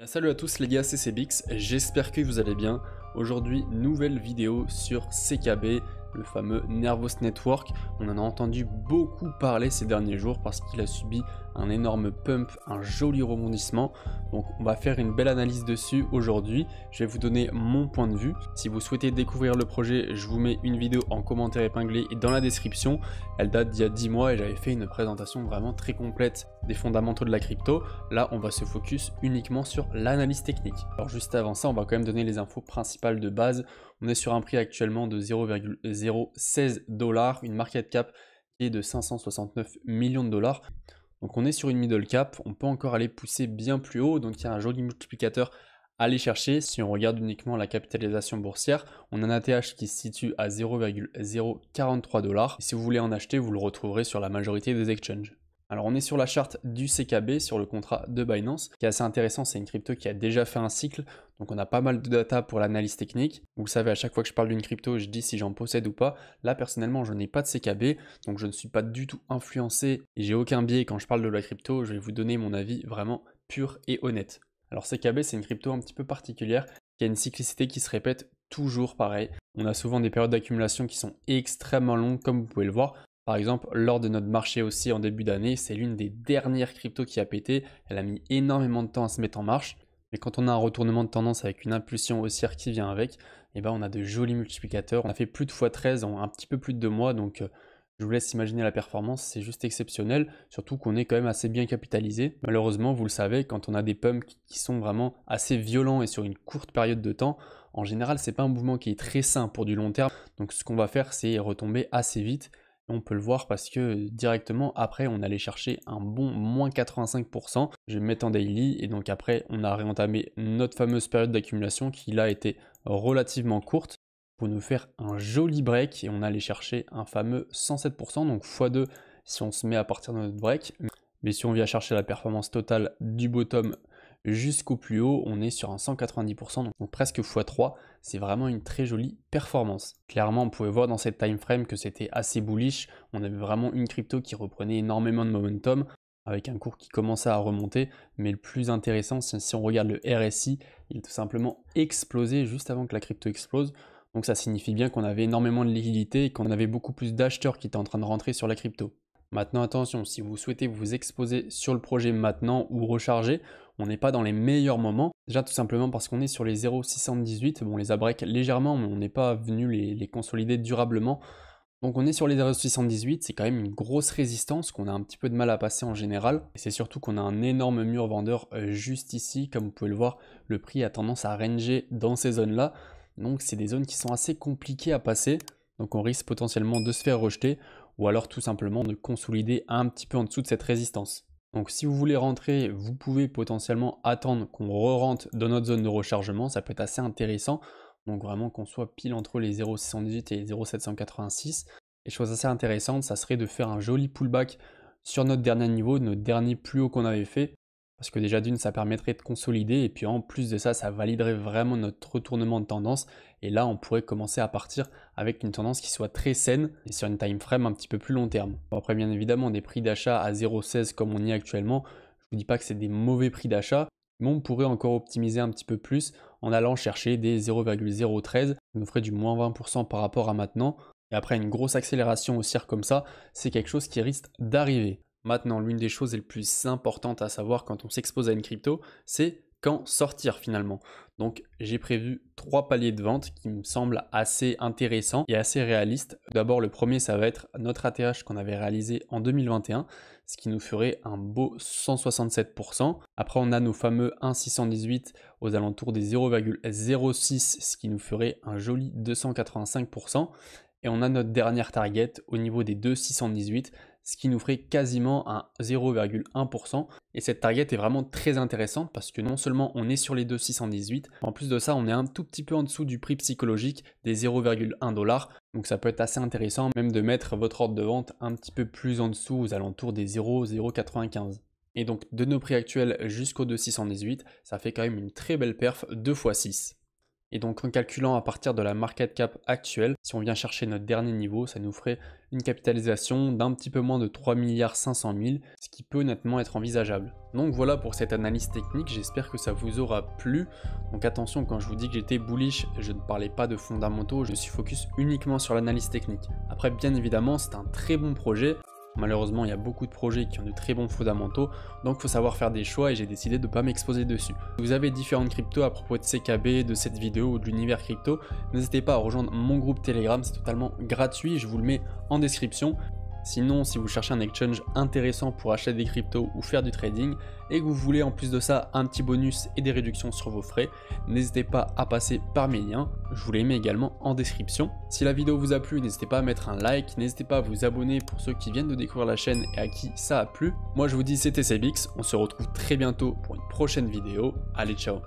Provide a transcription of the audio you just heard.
Salut à tous les gars, c'est Cbix, j'espère que vous allez bien. Aujourd'hui, nouvelle vidéo sur CKB, le fameux Nervos Network. On en a entendu beaucoup parler ces derniers jours parce qu'il a subi un énorme pump, un joli rebondissement. Donc on va faire une belle analyse dessus aujourd'hui. Je vais vous donner mon point de vue. Si vous souhaitez découvrir le projet, je vous mets une vidéo en commentaire épinglé et dans la description. Elle date d'il y a 10 mois et j'avais fait une présentation vraiment très complète des fondamentaux de la crypto. Là, on va se focus uniquement sur l'analyse technique. Alors juste avant ça, on va quand même donner les infos principales de base. On est sur un prix actuellement de 0,016 $, une market cap qui est de 569 millions de dollars. Donc on est sur une middle cap, on peut encore aller pousser bien plus haut, donc il y a un joli multiplicateur à aller chercher. Si on regarde uniquement la capitalisation boursière, on a un ATH qui se situe à 0,043 $. Et si vous voulez en acheter, vous le retrouverez sur la majorité des exchanges. Alors on est sur la charte du CKB, sur le contrat de Binance. Ce qui est assez intéressant, c'est une crypto qui a déjà fait un cycle, donc on a pas mal de data pour l'analyse technique. Vous le savez, à chaque fois que je parle d'une crypto, je dis si j'en possède ou pas. Là personnellement, je n'ai pas de CKB, donc je ne suis pas du tout influencé et j'ai aucun biais quand je parle de la crypto. Je vais vous donner mon avis vraiment pur et honnête. Alors CKB, c'est une crypto un petit peu particulière, qui a une cyclicité qui se répète toujours pareil. On a souvent des périodes d'accumulation qui sont extrêmement longues, comme vous pouvez le voir. Par exemple, lors de notre marché aussi en début d'année, c'est l'une des dernières cryptos qui a pété. Elle a mis énormément de temps à se mettre en marche. Mais quand on a un retournement de tendance avec une impulsion haussière qui vient avec, eh ben on a de jolis multiplicateurs. On a fait plus de x13 en un petit peu plus de 2 mois. Donc je vous laisse imaginer la performance, c'est juste exceptionnel. Surtout qu'on est quand même assez bien capitalisé. Malheureusement, vous le savez, quand on a des pumps qui sont vraiment assez violents et sur une courte période de temps, en général, c'est pas un mouvement qui est très sain pour du long terme. Donc ce qu'on va faire, c'est retomber assez vite. On peut le voir parce que directement après on allait chercher un bon moins 85%. Je vais me mettre en daily et donc après on a réentamé notre fameuse période d'accumulation qui là était relativement courte pour nous faire un joli break et on allait chercher un fameux 107%, donc x2 si on se met à partir de notre break. Mais si on vient chercher la performance totale du bottom jusqu'au plus haut, on est sur un 190%, donc presque x3. C'est vraiment une très jolie performance. Clairement, on pouvait voir dans cette time frame que c'était assez bullish. On avait vraiment une crypto qui reprenait énormément de momentum, avec un cours qui commençait à remonter. Mais le plus intéressant, si on regarde le RSI, il a tout simplement explosé juste avant que la crypto explose. Donc ça signifie bien qu'on avait énormément de liquidité et qu'on avait beaucoup plus d'acheteurs qui étaient en train de rentrer sur la crypto. Maintenant attention, si vous souhaitez vous exposer sur le projet maintenant ou recharger, on n'est pas dans les meilleurs moments. Déjà tout simplement parce qu'on est sur les 0,618, bon on les a break légèrement mais on n'est pas venu les consolider durablement. Donc on est sur les 0,618, c'est quand même une grosse résistance qu'on a un petit peu de mal à passer en général. Et c'est surtout qu'on a un énorme mur vendeur juste ici, comme vous pouvez le voir, le prix a tendance à ranger dans ces zones-là. Donc c'est des zones qui sont assez compliquées à passer, donc on risque potentiellement de se faire rejeter ou alors tout simplement de consolider un petit peu en dessous de cette résistance. Donc si vous voulez rentrer, vous pouvez potentiellement attendre qu'on re-rentre dans notre zone de rechargement, ça peut être assez intéressant. Donc vraiment qu'on soit pile entre les 0,618 et les 0,786. Et chose assez intéressante, ça serait de faire un joli pullback sur notre dernier niveau, notre dernier plus haut qu'on avait fait. Parce que déjà d'une, ça permettrait de consolider et puis en plus de ça, ça validerait vraiment notre retournement de tendance. Et là, on pourrait commencer à partir avec une tendance qui soit très saine et sur une time frame un petit peu plus long terme. Bon, après, bien évidemment, des prix d'achat à 0,16 comme on y est actuellement, je ne vous dis pas que c'est des mauvais prix d'achat, mais on pourrait encore optimiser un petit peu plus en allant chercher des 0,013, ça nous ferait du moins 20% par rapport à maintenant. Et après, une grosse accélération haussière comme ça, c'est quelque chose qui risque d'arriver. Maintenant, l'une des choses les plus importantes à savoir quand on s'expose à une crypto, c'est quand sortir finalement. Donc j'ai prévu 3 paliers de vente qui me semblent assez intéressants et assez réalistes. D'abord le premier, ça va être notre ATH qu'on avait réalisé en 2021, ce qui nous ferait un beau 167%. Après on a nos fameux 1,618 aux alentours des 0,06, ce qui nous ferait un joli 285%. Et on a notre dernière target au niveau des 2,618, ce qui nous ferait quasiment un 0,1%. Et cette target est vraiment très intéressante parce que non seulement on est sur les 2,618, en plus de ça on est un tout petit peu en dessous du prix psychologique des 0,1 $. Donc ça peut être assez intéressant même de mettre votre ordre de vente un petit peu plus en dessous aux alentours des 0,095. Et donc de nos prix actuels jusqu'au 2,618, ça fait quand même une très belle perf 2 x 6. Et donc en calculant à partir de la market cap actuelle, si on vient chercher notre dernier niveau, ça nous ferait une capitalisation d'un petit peu moins de 3,5 milliards, ce qui peut honnêtement être envisageable. Donc voilà pour cette analyse technique, j'espère que ça vous aura plu. Donc attention, quand je vous dis que j'étais bullish, je ne parlais pas de fondamentaux, je suis focus uniquement sur l'analyse technique. Après bien évidemment, c'est un très bon projet. Malheureusement, il y a beaucoup de projets qui ont de très bons fondamentaux, donc il faut savoir faire des choix et j'ai décidé de ne pas m'exposer dessus. Si vous avez différentes cryptos à propos de CKB, de cette vidéo ou de l'univers crypto, n'hésitez pas à rejoindre mon groupe Telegram, c'est totalement gratuit, je vous le mets en description. Sinon, si vous cherchez un exchange intéressant pour acheter des cryptos ou faire du trading et que vous voulez en plus de ça un petit bonus et des réductions sur vos frais, n'hésitez pas à passer par mes liens, je vous les mets également en description. Si la vidéo vous a plu, n'hésitez pas à mettre un like, n'hésitez pas à vous abonner pour ceux qui viennent de découvrir la chaîne et à qui ça a plu. Moi je vous dis c'était CBX, on se retrouve très bientôt pour une prochaine vidéo, allez ciao.